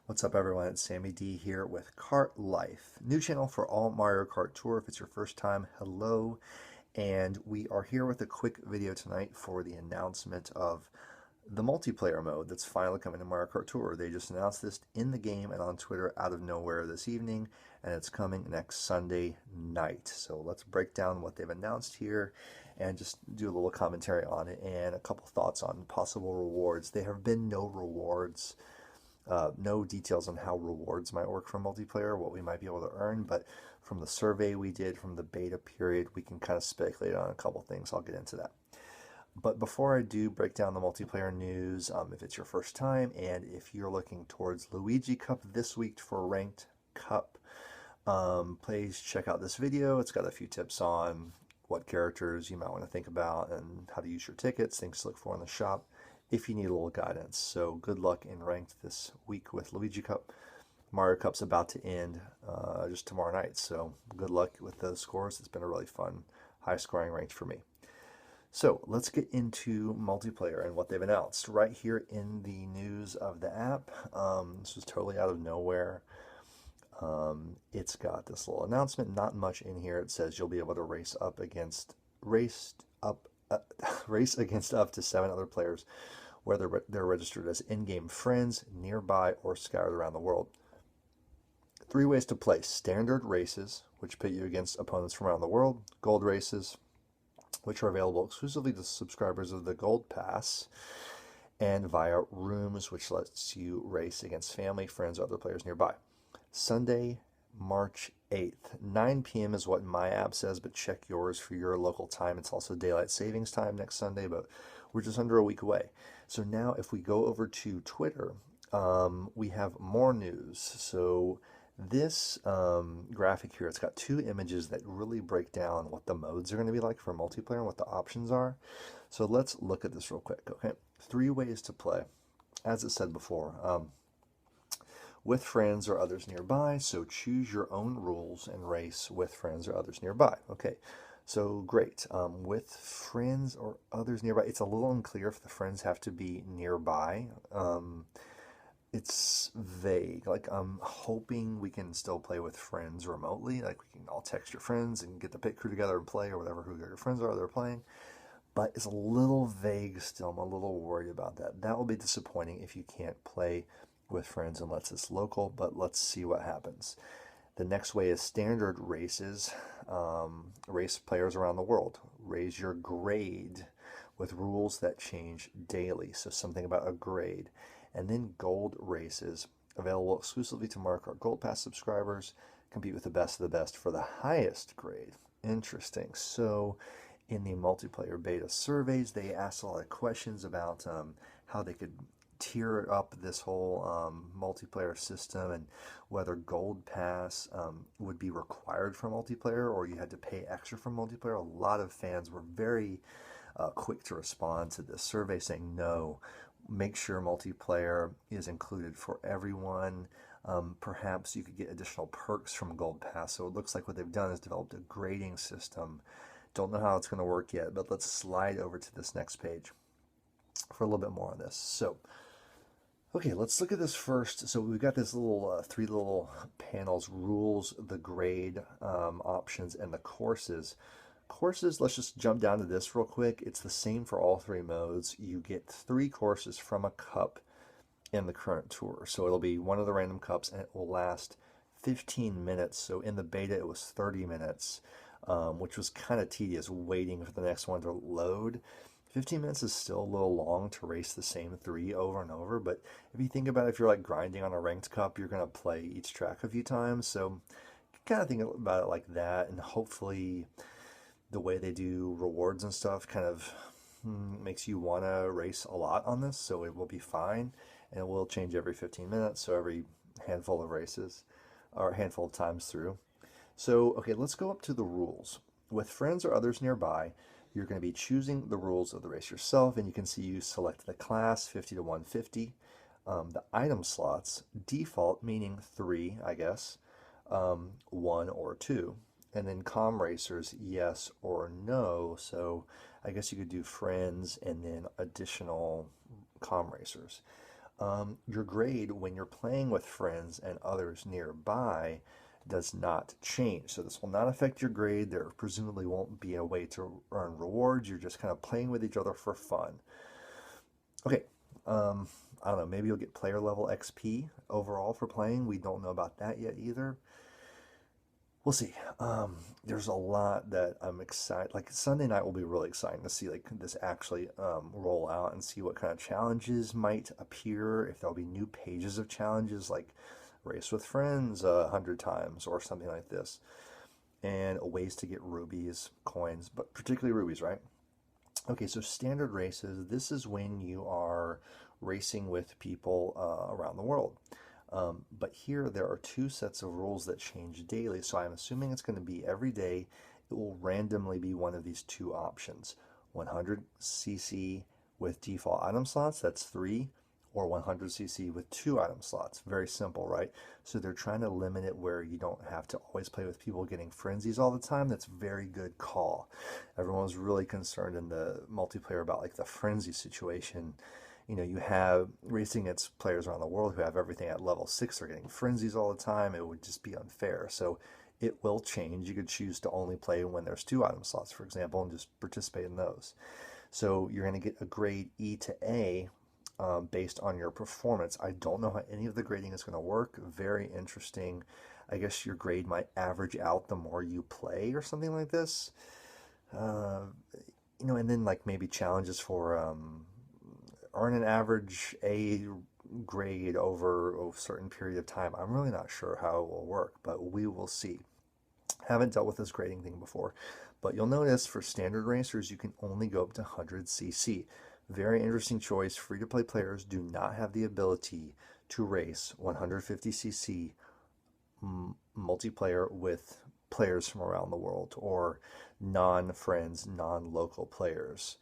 What's up, everyone? It's Sammy D here with Kart Life, new channel for all Mario Kart Tour. If it's your first time, hello. And we are here with a quick video tonight for the announcement of the multiplayer mode that's finally coming to Mario Kart Tour. They just announced this in the game and on Twitter out of nowhere this evening, and it's coming next Sunday night. So let's break down what they've announced here and just do a little commentary on it and a couple thoughts on possible rewards. There have been no rewards. No details on how rewards might work for multiplayer, what we might be able to earn, but from the survey we did from the beta period, we can kind of speculate on a couple things. I'll get into that. But before I do break down the multiplayer news, if it's your first time and if you're looking towards Luigi Cup this week for Ranked Cup, please check out this video. It's got a few tips on what characters you might want to think about and how to use your tickets, things to look for in the shop if you need a little guidance. So good luck in Ranked this week with Luigi Cup. Mario Cup's about to end just tomorrow night, so good luck with those scores. It's been a really fun, high-scoring Ranked for me. So let's get into multiplayer and what they've announced. Right here in the news of the app, this was totally out of nowhere. It's got this little announcement, not much in here. It says you'll be able to race against up to 7 other players, whether they're registered as in-game friends, nearby, or scattered around the world. 3 ways to play: standard races, which pit you against opponents from around the world; gold races, which are available exclusively to subscribers of the Gold Pass; and via rooms, which lets you race against family, friends, or other players nearby. Sunday, March 8th. 9 p.m. is what my app says, but check yours for your local time. It's also daylight savings time next Sunday, but we're just under a week away. So now if we go over to Twitter, we have more news. So this graphic here, it's got 2 images that really break down what the modes are going to be like for multiplayer and what the options are. So let's look at this real quick, okay? 3 ways to play. As it said before, with friends or others nearby, so choose your own rules and race with friends or others nearby. Okay, so great. With friends or others nearby, it's a little unclear if the friends have to be nearby. It's vague. Like, I'm hoping we can still play with friends remotely. Like, we can all text your friends and get the pit crew together and play, or whatever, who your friends are they're playing. But it's a little vague still. I'm a little worried about that. That will be disappointing if you can't play with friends unless it's local, but let's see what happens. The next way is standard races. Race players around the world. Raise your grade with rules that change daily. So something about a grade. And then gold races, available exclusively to Mario Kart Gold Pass subscribers. Compete with the best of the best for the highest grade. Interesting. So in the multiplayer beta surveys, they asked a lot of questions about how they could tier up this whole multiplayer system and whether Gold Pass would be required for multiplayer or you had to pay extra for multiplayer. A lot of fans were very quick to respond to this survey saying no, make sure multiplayer is included for everyone. Perhaps you could get additional perks from Gold Pass. So it looks like what they've done is developed a grading system. Don't know how it's going to work yet, but let's slide over to this next page for a little bit more on this. So okay, let's look at this first. So we've got this little 3 little panels: rules, the grade, options, and the courses. Courses, let's just jump down to this real quick. It's the same for all 3 modes. You get 3 courses from a cup in the current tour. So it'll be one of the random cups and it will last 15 minutes. So in the beta it was 30 minutes, which was kind of tedious waiting for the next one to load. 15 minutes is still a little long to race the same 3 over and over, but if you think about it, if you're like grinding on a ranked cup, you're going to play each track a few times, so kind of think about it like that, and hopefully the way they do rewards and stuff kind of makes you want to race a lot on this, so it will be fine, and it will change every 15 minutes, so every handful of races, or a handful of times through. So, okay, let's go up to the rules. With friends or others nearby, you're going to be choosing the rules of the race yourself, and you can see you select the class 50 to 150, the item slots, default meaning 3, I guess, 1 or 2, and then comm racers, yes or no. So I guess you could do friends and then additional comm racers. Your grade when you're playing with friends and others nearby does not change. So this will not affect your grade. There presumably won't be a way to earn rewards. You're just kind of playing with each other for fun. Okay, I don't know, maybe you'll get player level XP overall for playing. We don't know about that yet either. We'll see. There's a lot that I'm excited. Like Sunday night will be really exciting to see like this actually roll out and see what kind of challenges might appear. If there'll be new pages of challenges like race with friends 100 times or something like this, and ways to get rubies, coins, but particularly rubies, right? Okay, so standard races. This is when you are racing with people around the world. But here there are two sets of rules that change daily. So I'm assuming it's going to be every day. It will randomly be one of these two options: 100cc with default item slots, that's three, or 100cc with two item slots. Very simple, right? So they're trying to limit it where you don't have to always play with people getting frenzies all the time. That's a very good call. Everyone was really concerned in the multiplayer about like the frenzy situation. You know, you have racing against players around the world who have everything at level 6. They're getting frenzies all the time. It would just be unfair. So it will change. You could choose to only play when there's two item slots, for example, and just participate in those. So you're going to get a grade E to A based on your performance. I don't know how any of the grading is going to work. Very interesting. I guess your grade might average out the more you play or something like this. Uh, you know, and then like maybe challenges for earn an average A grade over a certain period of time. I'm really not sure how it will work, but we will see. Haven't dealt with this grading thing before, but you'll notice for standard racers, you can only go up to 100cc. Very interesting choice. Free to play players do not have the ability to race 150cc multiplayer with players from around the world or non friends, non local players.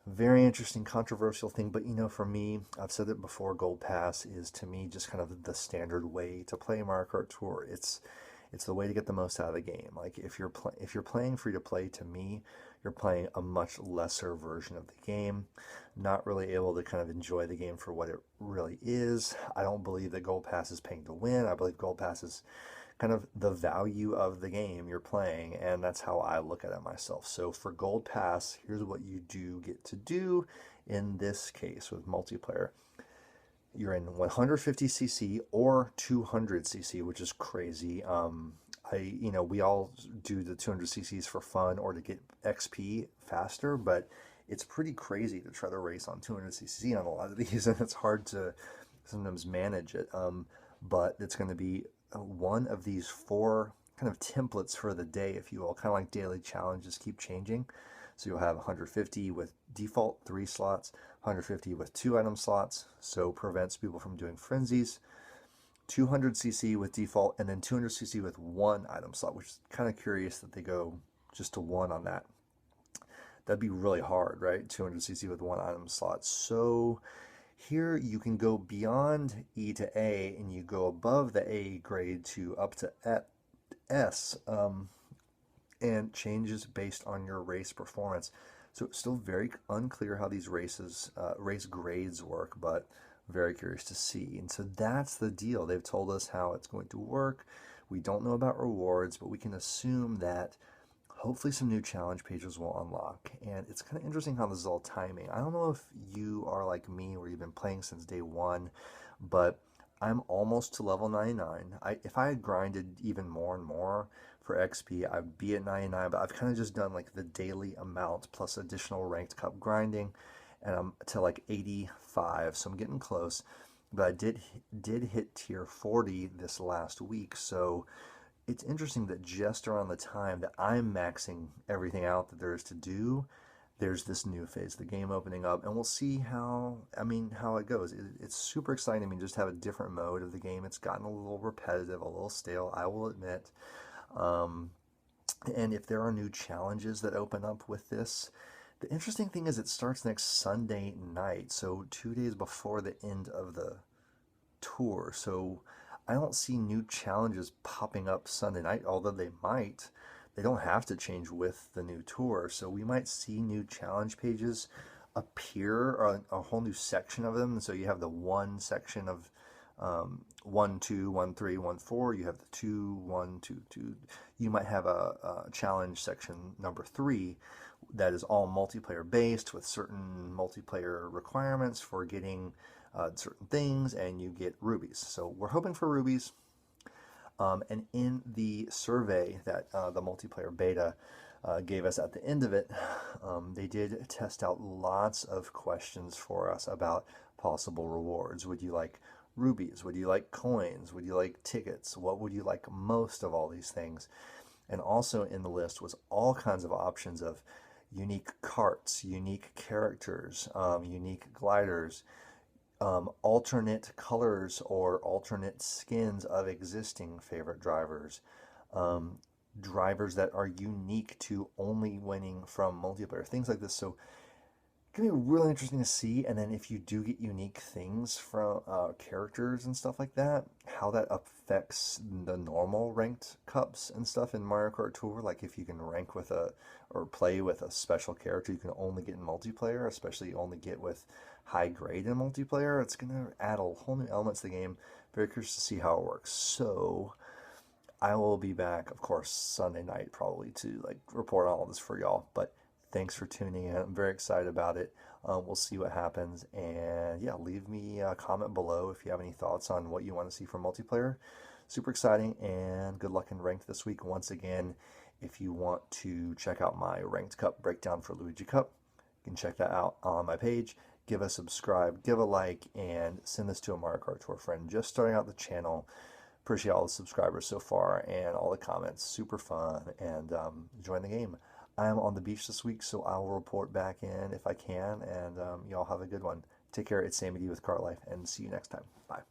Very interesting, controversial thing, but you know, for me, I've said it before, Gold Pass is to me just kind of the standard way to play Mario Kart Tour. It's the way to get the most out of the game. Like if you're playing free to play, to me, you're playing a much lesser version of the game, not really able to kind of enjoy the game for what it really is. I don't believe that Gold Pass is paying to win. I believe Gold Pass is kind of the value of the game you're playing, and that's how I look at it myself. So for Gold Pass, here's what you do get to do in this case with multiplayer. You're in 150cc or 200cc, which is crazy. We all do the 200cc's for fun or to get XP faster, but it's pretty crazy to try to race on 200cc on a lot of these, and it's hard to sometimes manage it. But it's going to be one of these four kind of templates for the day, if you will, kind of like daily challenges keep changing. So you'll have 150 with default 3 slots, 150 with 2 item slots, so prevents people from doing frenzies, 200cc with default, and then 200cc with 1 item slot, which is kind of curious that they go just to 1 on that. That'd be really hard, right? 200cc with 1 item slot. So here you can go beyond E to A, and you go above the A grade to up to S, and changes based on your race performance. So it's still very unclear how these race grades work, but very curious to see. And so that's the deal. They've told us how it's going to work. We don't know about rewards, but we can assume that hopefully some new challenge pages will unlock. And it's kind of interesting how this is all timing. I don't know if you are like me where you've been playing since day one, but I'm almost to level 99. If I had grinded even more and more for XP, I'd be at 99, but I've kind of just done like the daily amount plus additional ranked cup grinding, and I'm to like 85, so I'm getting close. But I did hit tier 40 this last week, so it's interesting that just around the time that I'm maxing everything out that there is to do, there's this new phase, the game opening up, and we'll see how it goes. It's super exciting. I mean, just have a different mode of the game. It's gotten a little repetitive, a little stale, I will admit. And if there are new challenges that open up with this, the interesting thing is it starts next Sunday night, so 2 days before the end of the tour. So I don't see new challenges popping up Sunday night, although they might. They don't have to change with the new tour, so we might see new challenge pages appear, or a whole new section of them. So you have the one section of 1, 2, 1, 3, 1, 4. You have the 2, 1, 2, 2. You might have a challenge section number 3 that is all multiplayer based with certain multiplayer requirements for getting certain things, and you get rubies. So we're hoping for rubies. And in the survey that the multiplayer beta gave us at the end of it, they did test out lots of questions for us about possible rewards. Would you like rubies? Would you like coins? Would you like tickets? What would you like most of all these things? And also in the list was all kinds of options of unique carts, unique characters, unique gliders, alternate colors or alternate skins of existing favorite drivers, drivers that are unique to only winning from multiplayer, things like this. So it's gonna be really interesting to see. And then if you do get unique things from characters and stuff like that, how that affects the normal ranked cups and stuff in Mario Kart Tour. Like if you can rank with or play with a special character you can only get in multiplayer, especially you only get with high grade in multiplayer, it's gonna add a whole new element to the game. Very curious to see how it works. So I will be back, of course, Sunday night probably to like report on all this for y'all. But thanks for tuning in. I'm very excited about it. We'll see what happens. And yeah, leave me a comment below if you have any thoughts on what you want to see from multiplayer. Super exciting, and good luck in ranked this week. Once again, if you want to check out my ranked cup breakdown for Luigi Cup, you can check that out on my page. Give a subscribe, give a like, and send this to a Mario Kart Tour friend just starting out the channel. Appreciate all the subscribers so far and all the comments. Super fun, and join the game. I am on the beach this week, so I'll report back in if I can, and y'all have a good one. Take care. It's Sammy D with Kart Life, and see you next time. Bye.